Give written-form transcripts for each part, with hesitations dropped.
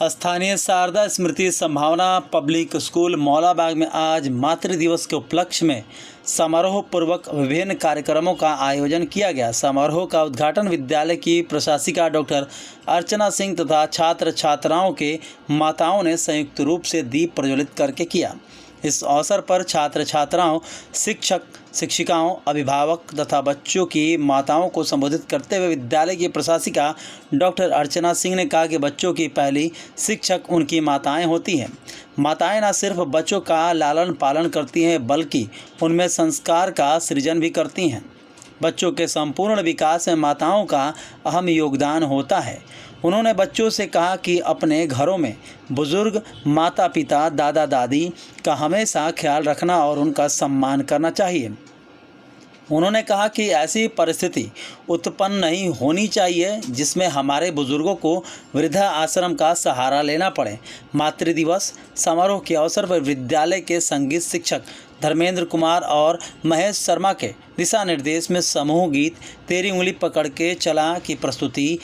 स्थानीय शारदा स्मृति संभावना public school Maulabagh में आज मातृ दिवस के उपलक्ष्य में समारोह पूर्वक विभिन्न कार्यक्रमों का आयोजन किया गया। समारोह का उद्घाटन विद्यालय की प्रशासिका डॉक्टर अर्चना सिंह तथा छात्र छात्राओं के माताओं ने संयुक्त रूप से दीप प्रज्वलित करके किया। इस अवसर पर छात्र छात्राओं, शिक्षक शिक्षिकाओं, अभिभावक तथा बच्चों की माताओं को संबोधित करते हुए विद्यालय की प्रशासिका डॉक्टर अर्चना सिंह ने कहा कि बच्चों की पहली शिक्षक उनकी माताएं होती हैं। माताएं न सिर्फ बच्चों का लालन पालन करती हैं बल्कि उनमें संस्कार का सृजन भी करती हैं। बच्चों के संपूर्ण विकास में माताओं का अहम योगदान होता है। उन्होंने बच्चों से कहा कि अपने घरों में बुजुर्ग माता पिता दादा दादी का हमेशा ख्याल रखना और उनका सम्मान करना चाहिए। उन्होंने कहा कि ऐसी परिस्थिति उत्पन्न नहीं होनी चाहिए जिसमें हमारे बुजुर्गों को वृद्धा आश्रम का सहारा लेना पड़े। मातृ दिवस समारोह के अवसर पर विद्यालय के संगीत शिक्षक धर्मेंद्र कुमार और महेश शर्मा के दिशा निर्देश में समूह गीत तेरी उंगली पकड़ के चला की प्रस्तुति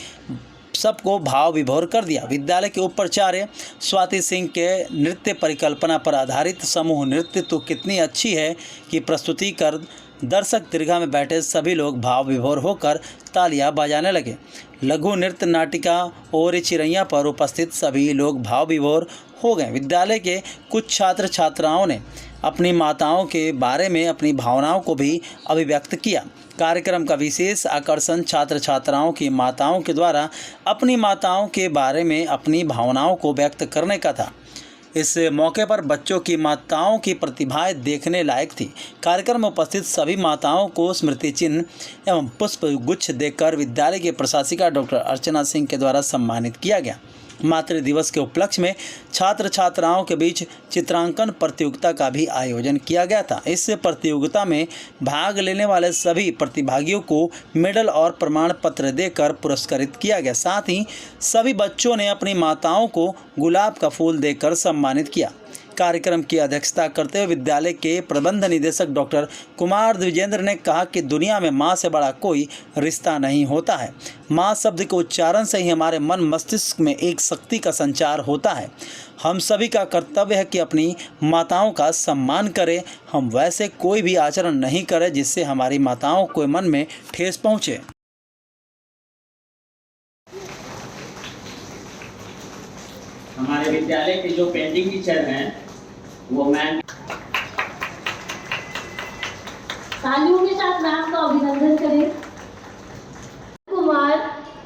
सबको भाव विभोर कर दिया। विद्यालय के उप प्राचार्य स्वाति सिंह के नृत्य परिकल्पना पर आधारित समूह नृत्य तो कितनी अच्छी है कि प्रस्तुति कर दर्शक दीर्घा में बैठे सभी लोग भाव विभोर होकर तालियां बजाने लगे। लघु नृत्य नाटिका और चिरैया पर उपस्थित सभी लोग भाव विभोर हो गए। विद्यालय के कुछ छात्र छात्राओं ने अपनी माताओं के बारे में अपनी भावनाओं को भी अभिव्यक्त किया। कार्यक्रम का विशेष आकर्षण छात्र छात्राओं की माताओं के द्वारा अपनी माताओं के बारे में अपनी भावनाओं को व्यक्त करने का था। इस मौके पर बच्चों की माताओं की प्रतिभाएं देखने लायक थी। कार्यक्रम में उपस्थित सभी माताओं को स्मृति चिन्ह एवं पुष्प गुच्छ देकर विद्यालय की प्रशासिका डॉक्टर अर्चना सिंह के द्वारा सम्मानित किया गया। मातृ दिवस के उपलक्ष्य में छात्र छात्राओं के बीच चित्रांकन प्रतियोगिता का भी आयोजन किया गया था। इस प्रतियोगिता में भाग लेने वाले सभी प्रतिभागियों को मेडल और प्रमाण पत्र देकर पुरस्कृत किया गया। साथ ही सभी बच्चों ने अपनी माताओं को गुलाब का फूल देकर सम्मानित किया। कार्यक्रम की अध्यक्षता करते हुए विद्यालय के प्रबंध निदेशक डॉक्टर कुमार द्विजेंद्र ने कहा कि दुनिया में माँ से बड़ा कोई रिश्ता नहीं होता है। माँ शब्द के उच्चारण से ही हमारे मन मस्तिष्क में एक शक्ति का संचार होता है। हम सभी का कर्तव्य है कि अपनी माताओं का सम्मान करें। हम वैसे कोई भी आचरण नहीं करें जिससे हमारी माताओं को मन में ठेस पहुँचे। हमारे विद्यालय के जो पेंटिंग टीचर हैं वो मैम तालियों के साथ मैम का अभिनंदन करें। कुमार,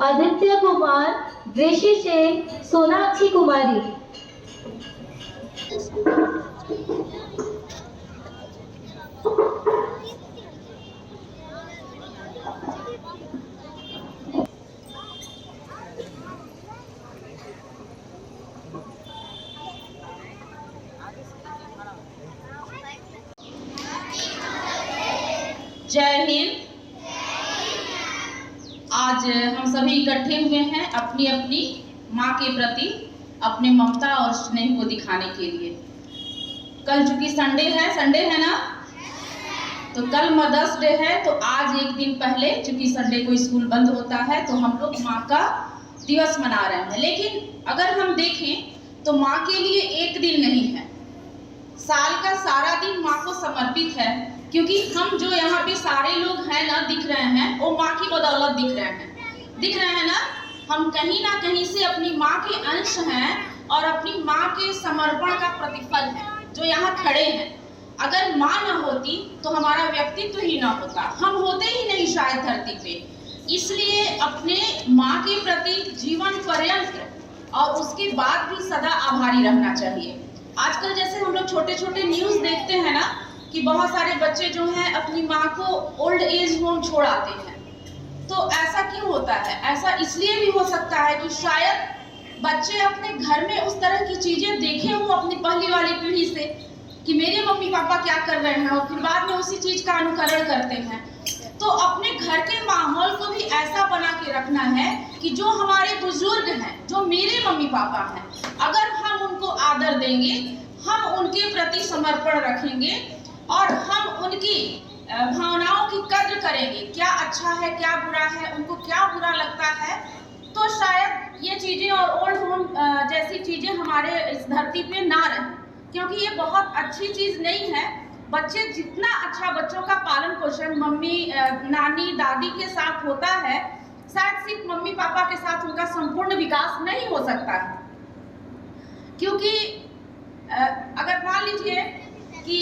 आदित्य कुमार, ऋषि सिंह, सोनाक्षी कुमारी। जय हिंद। आज हम सभी इकट्ठे हुए हैं अपनी अपनी माँ के प्रति अपने ममता और स्नेह को दिखाने के लिए। कल चूंकि संडे है ना, तो कल मदर्स डे है, तो आज एक दिन पहले चूंकि संडे को स्कूल बंद होता है तो हम लोग माँ का दिवस मना रहे हैं। लेकिन अगर हम देखें तो माँ के लिए एक दिन नहीं है, साल का सारा दिन माँ को समर्पित है। क्योंकि हम जो यहाँ पे सारे लोग हैं ना दिख रहे हैं, वो माँ की बदौलत दिख रहे हैं ना। हम कहीं ना कहीं से अपनी माँ के अंश हैं और अपनी माँ के समर्पण का प्रतिफल है जो यहाँ खड़े हैं। अगर माँ न होती तो हमारा व्यक्तित्व ही न होता, हम होते ही नहीं शायद धरती पे। इसलिए अपने माँ के प्रति जीवन पर्यंत और उसके बाद भी सदा आभारी रहना चाहिए। आजकल जैसे हम लोग छोटे छोटे न्यूज़ देखते हैं ना कि बहुत सारे बच्चे जो हैं अपनी माँ को ओल्ड एज होम छोड़ आते हैं। तो ऐसा क्यों होता है? ऐसा इसलिए भी हो सकता है कि शायद बच्चे अपने घर में उस तरह की चीजें देखे हो अपनी पहली वाली पीढ़ी से कि मेरे मम्मी पापा क्या कर रहे हैं, और फिर बाद में उसी चीज का अनुकरण करते हैं। तो अपने घर के माहौल को भी ऐसा बना के रखना है कि जो हमारे बुजुर्ग हैं, जो मेरे मम्मी पापा हैं, अगर हम उनको आदर देंगे, हम उनके प्रति समर्पण रखेंगे और हम उनकी भावनाओं की कद्र करेंगे, क्या अच्छा है क्या बुरा है, उनको क्या बुरा लगता है, तो शायद ये चीज़ें और ओल्ड होम जैसी चीज़ें हमारे इस धरती पे ना रहें, क्योंकि ये बहुत अच्छी चीज़ नहीं है। बच्चे जितना अच्छा बच्चों का पालन पोषण मम्मी नानी दादी के साथ होता है, शायद सिर्फ मम्मी पापा के साथ उनका संपूर्ण विकास नहीं हो सकता है। क्योंकि अगर मान लीजिए कि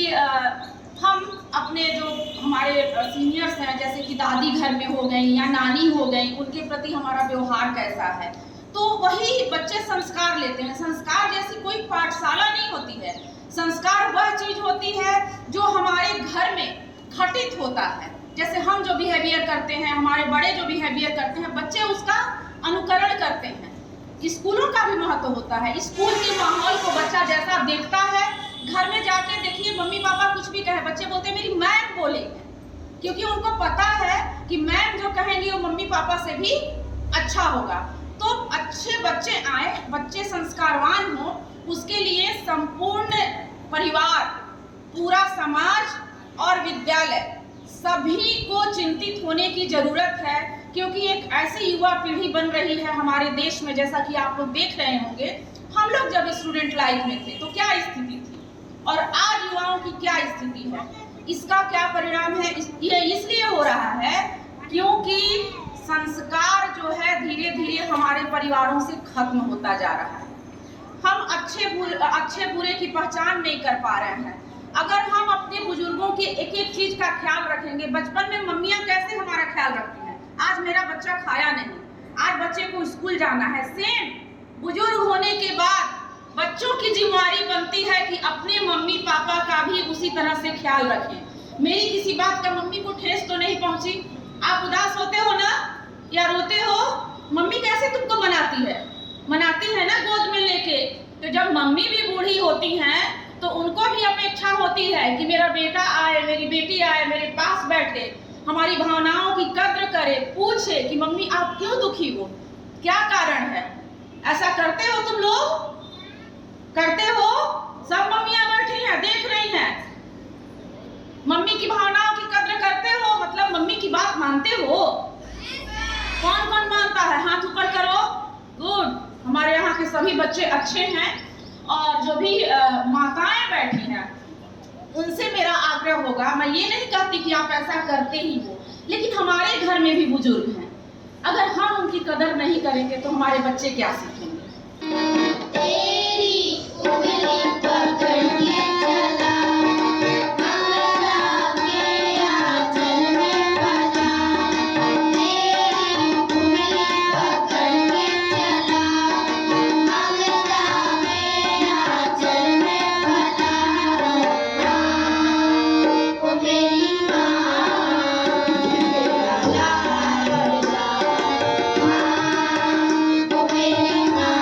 हम अपने जो हमारे सीनियर्स हैं, जैसे कि दादी घर में हो गई या नानी हो गई, उनके प्रति हमारा व्यवहार कैसा है, तो वही बच्चे संस्कार लेते हैं। संस्कार जैसी कोई पाठशाला नहीं होती है। संस्कार वह चीज होती है जो हमारे घर में घटित होता है। जैसे हम जो बिहेवियर करते हैं, हमारे बड़े जो बिहेवियर करते हैं, बच्चे उसका अनुकरण करते हैं। स्कूलों का भी महत्व होता है। स्कूल के माहौल को बच्चा जैसा देखता है, घर में जाके देखिए मम्मी पापा कुछ भी कहे, बच्चे बोलते हैं मेरी मैम बोलेगी, क्योंकि उनको पता है कि मैम जो कहेंगी वो मम्मी पापा से भी अच्छा होगा। तो अच्छे बच्चे आए, बच्चे संस्कारवान हो, उसके लिए संपूर्ण परिवार, पूरा समाज और विद्यालय सभी को चिंतित होने की जरूरत है। क्योंकि एक ऐसी युवा पीढ़ी बन रही है हमारे देश में, जैसा कि आप लोग देख रहे होंगे। हम लोग जब स्टूडेंट लाइफ में थे तो क्या स्थिति थी और आज युवाओं की क्या स्थिति है, इसका क्या परिणाम है। ये इसलिए हो रहा है क्योंकि संस्कार जो है धीरे धीरे हमारे परिवारों से खत्म होता जा रहा है। हम अच्छे बुरे की पहचान नहीं कर पा रहे हैं। अगर हम अपने बुजुर्गों की एक एक चीज का ख्याल रखेंगे, बचपन में मम्मियाँ कैसे हमारा ख्याल रखती हैं, आज मेरा बच्चा खाया नहीं, आज बच्चे को स्कूल जाना है। सेम बुजुर्ग होने के बाद बच्चों की जिम्मेदारी बनती है कि अपने मम्मी पापा का भी उसी तरह से ख्याल रखें। मेरी किसी बात का मम्मी को ठेस तो नहीं पहुंची, आप उदास होते हो ना या रोते हो, मम्मी कैसे तुमको मनाती है ना गोद में लेके। तो जब मम्मी भी बूढ़ी होती हैं तो उनको भी अपेक्षा होती है कि मेरा बेटा आए, मेरी बेटी आए, मेरे पास बैठे, हमारी भावनाओं की कद्र करे, पूछे कि मम्मी आप क्यों दुखी हो, क्या कारण है। ऐसा करते हो तुम लोग? करते हो? सब मम्मियां बैठी हैं, देख रही हैं। मम्मी की भावनाओं की कद्र करते हो, मतलब मम्मी की बात मानते हो? कौन कौन मानता है, हाथ ऊपर करो। गुड, हमारे यहाँ के सभी बच्चे अच्छे हैं। और जो भी माताएं बैठी हैं उनसे मेरा आग्रह होगा, मैं ये नहीं कहती कि आप ऐसा करते ही हो, लेकिन हमारे घर में भी बुजुर्ग हैं, अगर हम उनकी कदर नहीं करेंगे तो हमारे बच्चे क्या सीखेंगे। तेरी उंगली पकड़ के चला, अंगना के आंचल में भला। तेरी उंगली पकड़ के चला, अंगना में आंचल में भला। ओ मेरी माँ, मेरा लाडला माँ, ओ मेरी माँ।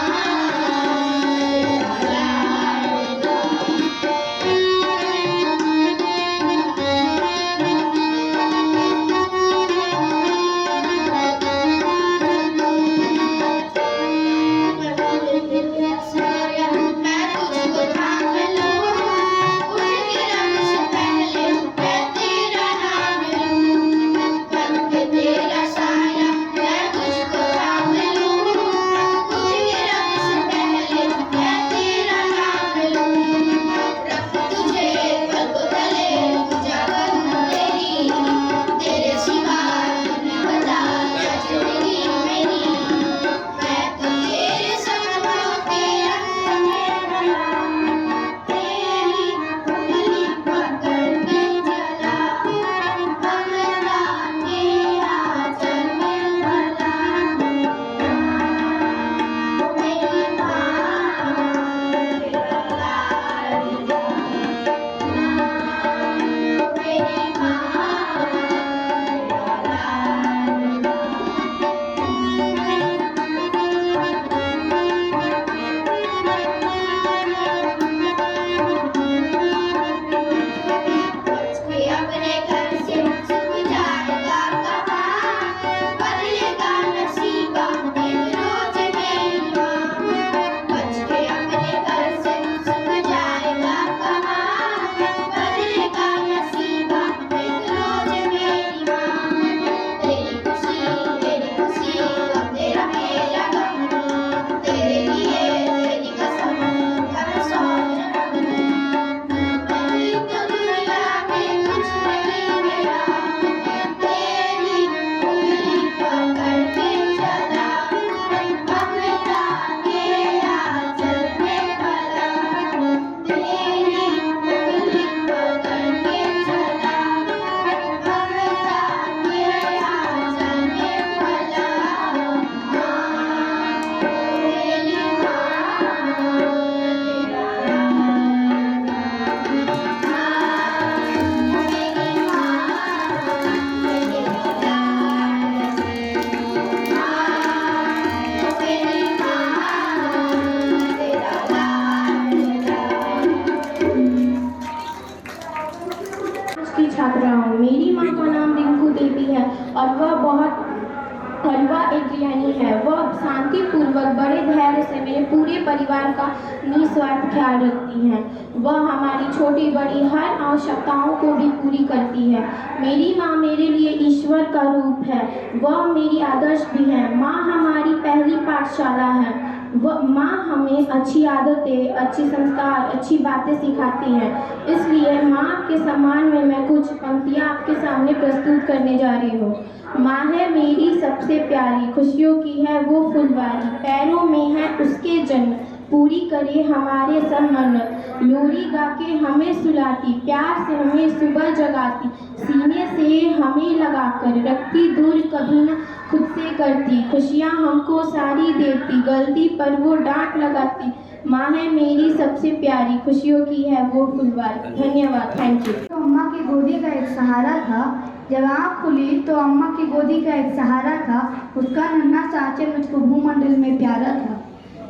बड़े धैर्य से मेरे पूरे परिवार का निस्वार्थ ख्याल रखती हैं। वह हमारी छोटी बड़ी हर आवश्यकताओं को भी पूरी करती है। मेरी माँ मेरे लिए ईश्वर का रूप है। वह मेरी आदर्श भी है। माँ हमारी पहली पाठशाला है। वह माँ हमें अच्छी आदतें, अच्छी संस्कार, अच्छी बातें सिखाती हैं। इसलिए माँ के सम्मान में मैं कुछ पंक्तियाँ आपके सामने प्रस्तुत करने जा रही हूँ। माँ है मेरी सबसे प्यारी, खुशियों की है वो फुलवारी, पैरों में है उसके जन्म, पूरी करे हमारे सब मन्नत। लोरी गा के हमें सुलाती, प्यार से हमें सुबह जगाती, सीने से हमें लगाकर रखती दूर कभी न खुद से करती, खुशियाँ हमको सारी देती, गलती पर वो डांट लगाती। माँ है मेरी सबसे प्यारी, खुशियों की है वो फुलवारी। धन्यवाद। Thank you. तो अम्मा की गोदी का एक सहारा था। जब आँख खुली तो अम्मा की गोदी का एक सहारा था। उसका नन्हा सा आंचल मुझको भूमंडल में प्यारा था।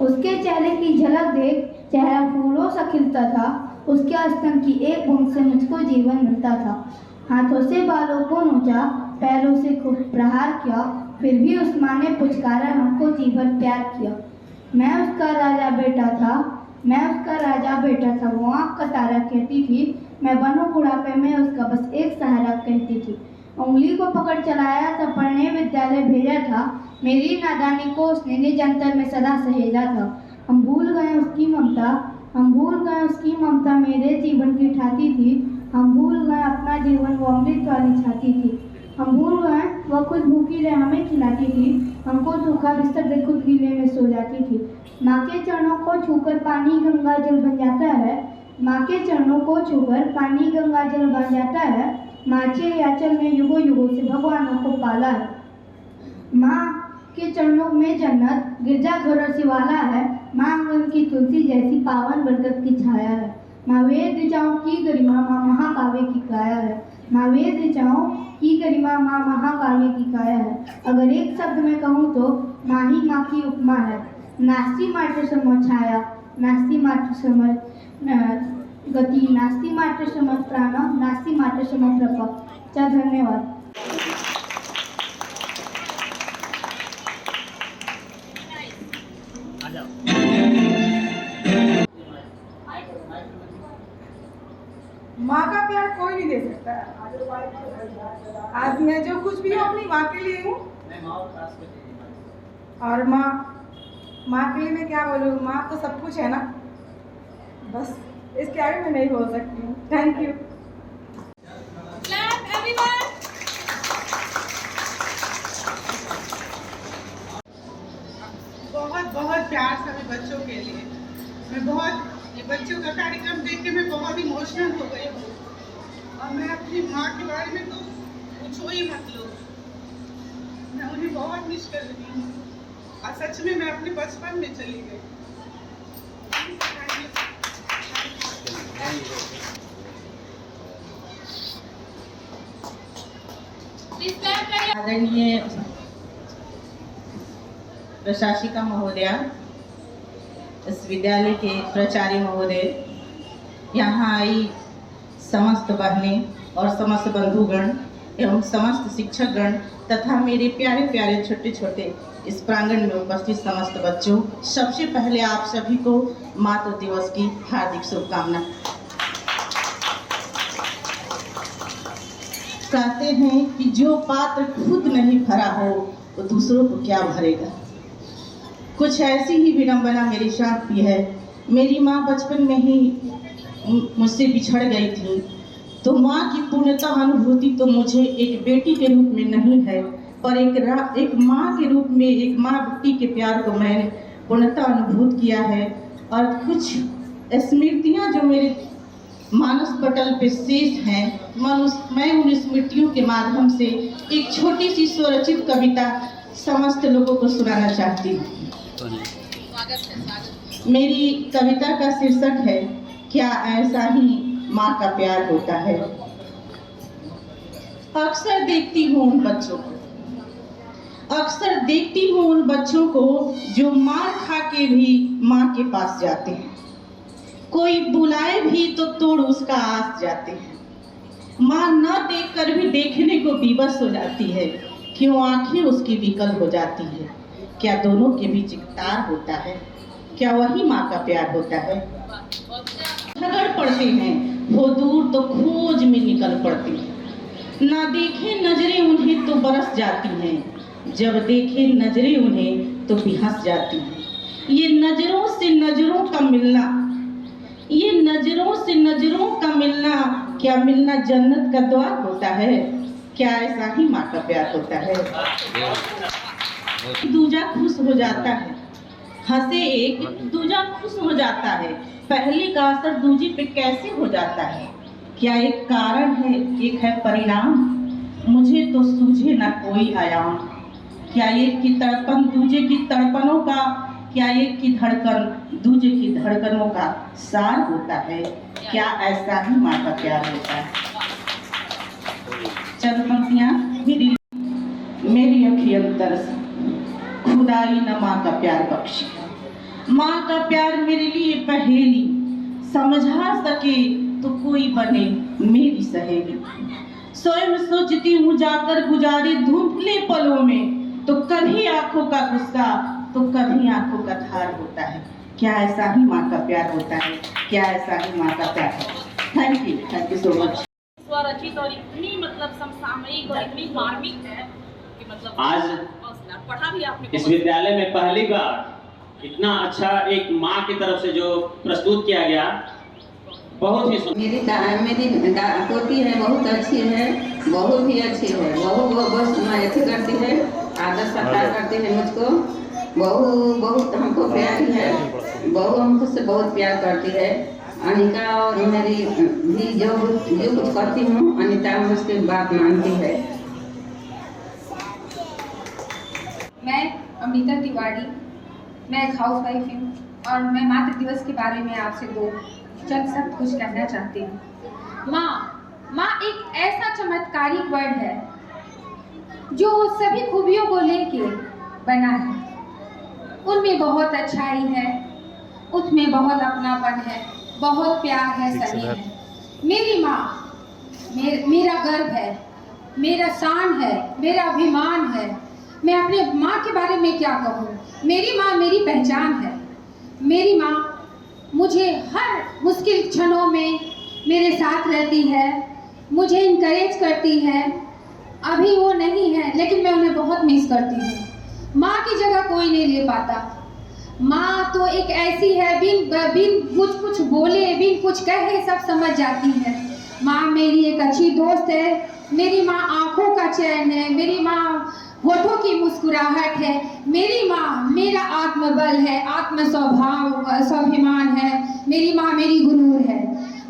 उसके चेहरे की झलक देख चेहरा फूलों सा खिलता था। उसके स्तन की एक बूंद से मुझको जीवन मिलता था। हाथों से बालों को नोचा, पैरों से खूब प्रहार किया, फिर भी उस माँ ने पुचकारा, हमको जीवन प्यार किया। मैं उसका राजा बेटा था, मैं उसका राजा बेटा था। वो आँख का तारा कहती थी, मैं बनूं बुढ़ापे में उसका बस एक सहारा कहती थी। उंगली को पकड़ चलाया था, पढ़ने विद्यालय भेजा था। मेरी नादानी को उसने निज अंतर में सदा सहेजा था। हम भूल गए उसकी ममता, हम भूल गए उसकी ममता मेरे जीवन की ठाती थी। हम भूल गए अपना जीवन वो अमृत वाली छाती थी। हम भूल गए वह खुद भूखी रह हमें खिलाती थी। हमको सूखा बिस्तर दे खुद गीले में सो जाती थी। माँ के चरणों को छूकर पानी गंगा जल बन जाता है। माँ के चरणों को छूकर पानी गंगा जल बन जाता है। माँ के आंचल में युगों युगों से भगवानों को पाला है। माँ के चरणों में जन्नत, गिरजाघर और शिवाला है। माँ आंगन की तुलसी जैसी पावन बरगद की छाया है। माँ वेद ऋचाओं की गरिमा, माँ महाकाव्य की काया है। माँ वेद ऋचाओं की गरिमा, माँ महाकाव्य की काया है। अगर एक शब्द में कहूँ तो माँ ही माँ की उपमा है। नास्ति मात्र सम छाया, नास्ति मात्र सम गति, नास्ति मात्र सम प्राण, नास्ति मात्र सम प्रभ। धन्यवाद। माँ का प्यार कोई नहीं दे सकता। आज मैं जो कुछ भी हूँ अपनी माँ के लिए हूँ। और माँ के लिए मैं क्या बोलूँ, माँ तो सब कुछ है ना। बस इसके आगे मैं नहीं बोल सकती हूँ। Thank you. बहुत बहुत प्यार था मैं बच्चों के लिए। मैं बहुत ये बच्चों का कार्यक्रम देख के मैं बहुत इमोशनल हो गई हूँ। और मैं अपनी माँ के बारे में तो पूछो ही मत लो। मैं उन्हें बहुत मिस कर रही हूँ और सच में मैं अपने बचपन में चली गई। आदरणीय प्रशासिका महोदया, इस विद्यालय के प्राचार्य महोदय, यहाँ आई समस्त बहनें और समस्त बंधुगण एवं समस्त शिक्षकगण तथा मेरे प्यारे प्यारे छोटे छोटे इस प्रांगण में उपस्थित समस्त बच्चों, सबसे पहले आप सभी को मातृ दिवस की हार्दिक शुभकामना। कहते हैं कि जो पात्र खुद नहीं भरा हो वो दूसरों को क्या भरेगा। कुछ ऐसी ही विडंबना मेरे साथ भी है। मेरी माँ बचपन में ही मुझसे बिछड़ गई थी, तो माँ की पूर्णता अनुभूति तो मुझे एक बेटी के रूप में नहीं है, पर एक माँ के रूप में, एक माँ बेटी के प्यार को मैंने पूर्णता अनुभूत किया है। और कुछ स्मृतियाँ जो मेरे मानस पटल पे शेष हैं, मैं उन स्मृतियों के माध्यम से एक छोटी सी स्वरचित कविता समस्त लोगों को सुनाना चाहती हूँ। मेरी कविता का शीर्षक है, क्या ऐसा ही माँ का प्यार होता है। अक्सर देखती हूँ उन बच्चों को, अक्सर देखती हूँ उन बच्चों को जो मार खा के भी माँ के पास जाते हैं। कोई बुलाए भी तो तोड़ उसका आस जाते हैं। माँ न देखकर भी देखने को विवश हो जाती है, क्यों आंखें उसकी विकल हो जाती है, क्या दोनों के बीच एक तार होता है? क्या वही माँ का प्यार होता है? झगड़ पड़ते हैं वो दूर तो खोज में निकल पड़ते हैं। ना देखे नजरें उन्हें तो बरस जाती हैं, जब देखे नजरें उन्हें तो बिहस जाती हैं। ये नजरों से नजरों का मिलना, ये नजरों से नजरों का मिलना, क्या मिलना जन्नत का द्वार होता है? क्या ऐसा ही माँ का प्यार होता है? दूजा खुश हो जाता है, हंसे एक दूजा खुश हो जाता है। पहले का असर दूजे पे कैसे हो जाता है? क्या एक कारण है, एक है परिणाम? मुझे तो सूझे ना कोई आयाम। क्या एक की तड़पन दूजे की तड़पनों का, क्या एक की धड़कन दूजे की धड़कनों का सार होता है? क्या ऐसा ही माँ का प्यार होता है? चंद पंक्तियाँ मेरी अखियन तरस, खुदाई न माँ का प्यार बख्शी। माँ का प्यार मेरे लिए पहेली, समझा सके तो कोई बने मेरी सहेली। स्वयं सोचती हूँ जाकर गुजारे धुंधले पलों में, तो कभी आंखों का गुस्सा तो कभी आंखों का धार होता है। क्या ऐसा ही माँ का प्यार होता है? क्या ऐसा ही माँ का प्यार है? Thank you so much. स्वरचित और इतनी मतलब समसामयिक और इतनी मार्मिक है कि मतलब आज पढ़ा भी आपने इस विद्यालय में पहली बार इतना अच्छा एक माँ की तरफ से जो प्रस्तुत किया गया, बहुत ही सुंदर। मेरी पोती है, बहुत अच्छी है, बहुत ही अच्छी है। बहू बहुत अच्छी करती है, आदर सत्कार करती है मुझको। बहू बहुत हमको प्यारी है, बहू हमको से बहुत प्यार करती है। अनिका और मेरी भी जो कुछ करती हूँ, अनिता मुझकी बात मानती है। मैं अमृता तिवारी, मैं एक हाउस वाइफ हूँ और मैं मातृ दिवस के बारे में आपसे दो चंद शब्द कुछ कहना चाहती हूँ। माँ एक ऐसा चमत्कारिक वर्ड है जो सभी खूबियों को लेके बना है। उनमें बहुत अच्छाई है, उसमें बहुत अपनापन है, बहुत प्यार है, सभी है। मेरी माँ मेरा गर्व है, मेरा शान है, मेरा अभिमान है। मैं अपने माँ के बारे में क्या कहूँ? मेरी माँ मेरी पहचान है। मेरी माँ मुझे हर मुश्किल क्षणों में मेरे साथ रहती है, मुझे इनकरेज करती है। अभी वो नहीं है लेकिन मैं उन्हें बहुत मिस करती हूँ। माँ की जगह कोई नहीं ले पाता। माँ तो एक ऐसी है, बिन कुछ बोले, बिन कुछ कहे सब समझ जाती है। माँ मेरी एक अच्छी दोस्त है, मेरी माँ आँखों का चैन है, मेरी माँ होठों की मुस्कुराहट है, मेरी माँ मेरा आत्मबल है, आत्म स्वाभिमान है, मेरी माँ मेरी गुरूर है।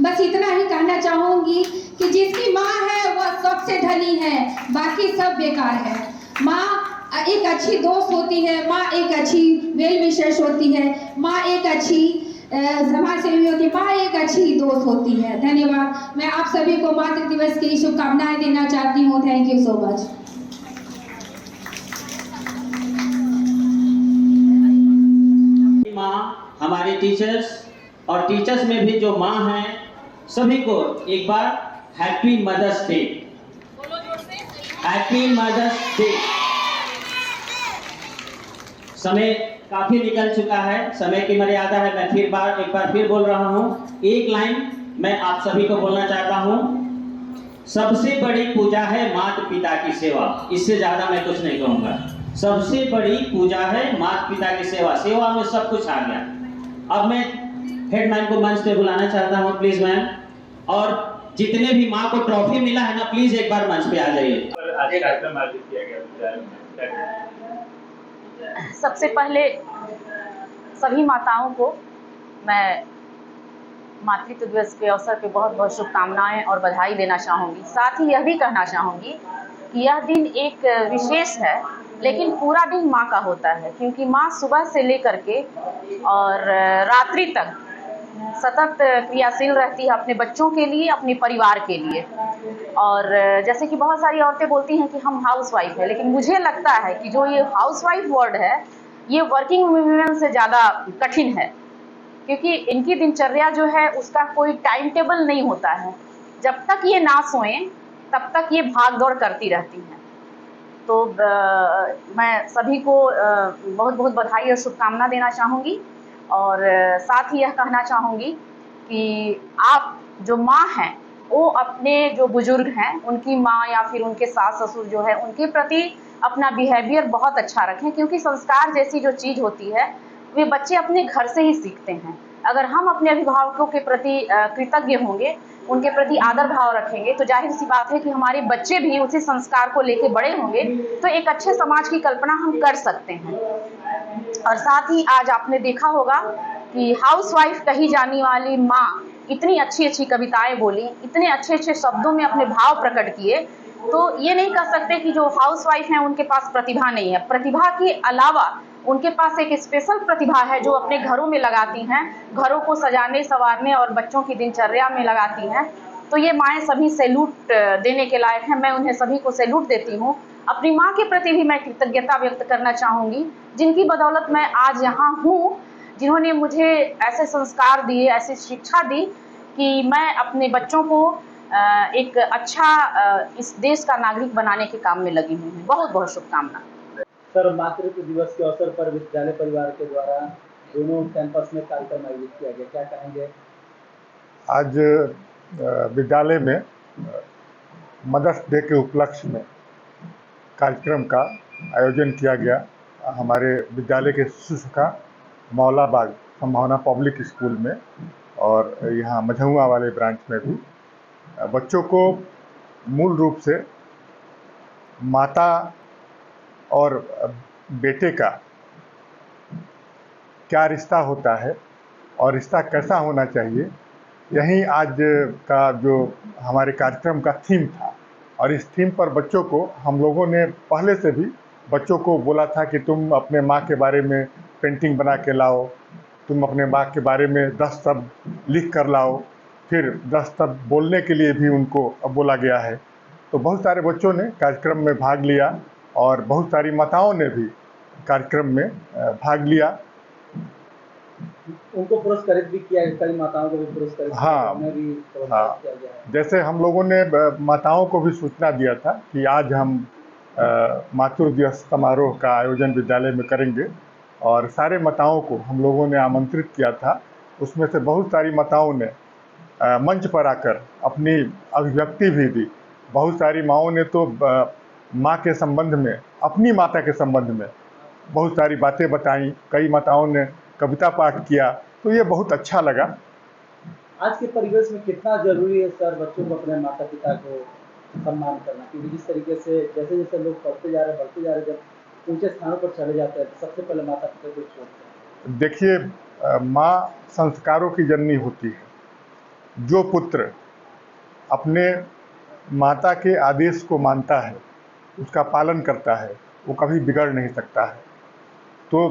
बस इतना ही कहना चाहूँगी कि जिसकी माँ है वह सबसे धनी है, बाकी सब बेकार है। माँ एक अच्छी दोस्त होती है, माँ एक अच्छी वेल विशेष होती है, माँ एक अच्छी समाज सेवी होती है, माँ एक अच्छी दोस्त होती है। धन्यवाद। मैं आप सभी को मातृ दिवस की शुभकामनाएं देना चाहती हूँ। Thank you so much. माँ, हमारे टीचर्स और टीचर्स में भी जो माँ हैं, सभी को एक बार happy Mother's Day. Happy Mother's Day. समय काफी निकल चुका है, समय की मर्यादा है। मैं एक बार फिर बोल रहा हूँ। एक लाइन मैं आप सभी को बोलना चाहता हूँ। सबसे बड़ी पूजा है माता पिता की सेवा। इससे ज्यादा मैं कुछ नहीं कहूँगा। सबसे बड़ी पूजा है माता पिता की सेवा। सेवा में सब कुछ आ गया। अब मैं हेडमैन को मंच पे बुलाना चाहता हूँ, प्लीज मैम। और जितने भी माँ को ट्रॉफी मिला है ना, प्लीज एक बार मंच पे आ जाइए। सबसे पहले सभी माताओं को मैं मातृत्व दिवस के अवसर पे बहुत बहुत शुभकामनाएं और बधाई देना चाहूँगी। साथ ही यह भी कहना चाहूँगी कि यह दिन एक विशेष है, लेकिन पूरा दिन माँ का होता है, क्योंकि माँ सुबह से लेकर के और रात्रि तक सतत क्रियाशील रहती है अपने बच्चों के लिए, अपने परिवार के लिए। और जैसे कि बहुत सारी औरतें बोलती हैं कि हम हाउस वाइफ है, लेकिन मुझे लगता है कि जो ये हाउस वाइफ वर्ड है, ये वर्किंग वुमेन से ज़्यादा कठिन है, क्योंकि इनकी दिनचर्या जो है उसका कोई टाइम टेबल नहीं होता है। जब तक ये ना सोएं तब तक ये भाग दौड़ करती रहती हैं। तो मैं सभी को बहुत बहुत बधाई और शुभकामना देना चाहूँगी और साथ ही यह कहना चाहूँगी कि आप जो माँ हैं वो अपने जो बुजुर्ग हैं उनकी माँ या फिर उनके सास ससुर जो है उनके प्रति अपना बिहेवियर बहुत अच्छा रखें, क्योंकि संस्कार जैसी जो चीज़ होती है वे बच्चे अपने घर से ही सीखते हैं। अगर हम अपने अभिभावकों के प्रति कृतज्ञ होंगे, उनके प्रति आदर भाव रखेंगे, तो जाहिर सी बात है कि हमारे बच्चे भी उसी संस्कार को लेके बड़े होंगे, तो एक अच्छे समाज की कल्पना हम कर सकते हैं। और साथ ही आज आपने देखा होगा कि हाउसवाइफ कही जाने वाली माँ इतनी अच्छी अच्छी कविताएं बोली, इतने अच्छे अच्छे शब्दों में अपने भाव प्रकट किए, तो ये नहीं कह सकते कि जो हाउसवाइफ हैं उनके पास प्रतिभा नहीं है। प्रतिभा के अलावा उनके पास एक स्पेशल प्रतिभा है जो अपने घरों में लगाती हैं, घरों को सजाने संवारने और बच्चों की दिनचर्या में लगाती हैं। तो ये माएँ सभी सैल्यूट देने के लायक हैं, मैं उन्हें सभी को सैल्यूट देती हूँ। अपनी माँ के प्रति भी मैं कृतज्ञता व्यक्त करना चाहूँगी, जिनकी बदौलत मैं आज यहाँ हूँ, जिन्होंने मुझे ऐसे संस्कार दिए, ऐसी शिक्षा दी कि मैं अपने बच्चों को एक अच्छा इस देश का नागरिक बनाने के काम में लगी हुई हूँ। बहुत बहुत शुभकामना। सर, मातृत्व दिवस के अवसर पर विद्यालय परिवार के द्वारा दोनों कैंपस में कार्यक्रम आयोजित किया गया, क्या कहेंगे? आज विद्यालय में मदर्स डे के उपलक्ष्य में कार्यक्रम का आयोजन किया गया। हमारे विद्यालय के शिशु शाखा मौलाबाग संभावना पब्लिक स्कूल में और यहाँ मझौआ वाले ब्रांच में भी बच्चों को मूल रूप से माता और बेटे का क्या रिश्ता होता है और रिश्ता कैसा होना चाहिए, यही आज का जो हमारे कार्यक्रम का थीम था। और इस थीम पर बच्चों को हम लोगों ने पहले से भी बच्चों को बोला था कि तुम अपने माँ के बारे में पेंटिंग बना के लाओ, तुम अपने माँ के बारे में 10 शब्द लिख कर लाओ, फिर 10 शब्द बोलने के लिए भी उनको बोला गया है। तो बहुत सारे बच्चों ने कार्यक्रम में भाग लिया और बहुत सारी माताओं ने भी कार्यक्रम में भाग लिया। उनको पुरस्कृत भी किया, कई माताओं को भी पुरस्कृत हाँ, जैसे हम लोगों ने माताओं को भी सूचना दिया था कि आज हम मातृ दिवस समारोह का आयोजन विद्यालय में करेंगे और सारे माताओं को हम लोगों ने आमंत्रित किया था। उसमें से बहुत सारी माताओं ने मंच पर आकर अपनी अभिव्यक्ति भी दी। बहुत सारी माँओं ने तो माँ के संबंध में, अपनी माता के संबंध में बहुत सारी बातें बताईं। कई माताओं ने कविता पाठ किया, तो ये बहुत अच्छा लगा। आज के परिवेश में कितना जरूरी है सर बच्चों को अपने माता पिता को सम्मान करना, क्योंकि जिस तरीके से जैसे जैसे लोग बढ़ते जा रहे जब ऊंचे स्थानों पर चले जाते हैं तो सबसे पहले माता पिता को छोड़ते हैं। देखिए, माँ संस्कारों की जननी होती है। जो पुत्र अपने माता के आदेश को मानता है, उसका पालन करता है, वो कभी बिगड़ नहीं सकता है। तो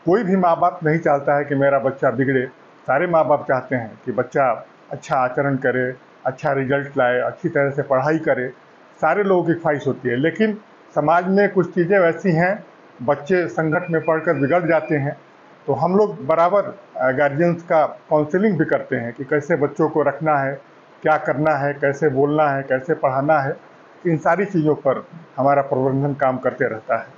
कोई भी माँ बाप नहीं चाहता है कि मेरा बच्चा बिगड़े। सारे माँ बाप चाहते हैं कि बच्चा अच्छा आचरण करे, अच्छा रिजल्ट लाए, अच्छी तरह से पढ़ाई करे। सारे लोगों की ख्वाहिश होती है, लेकिन समाज में कुछ चीज़ें वैसी हैं, बच्चे संकट में पढ़कर बिगड़ जाते हैं। तो हम लोग बराबर गार्जियंस का काउंसलिंग भी करते हैं कि कैसे बच्चों को रखना है, क्या करना है, कैसे बोलना है, कैसे पढ़ाना है। इन सारी चीज़ों पर हमारा प्रबंधन काम करते रहता है।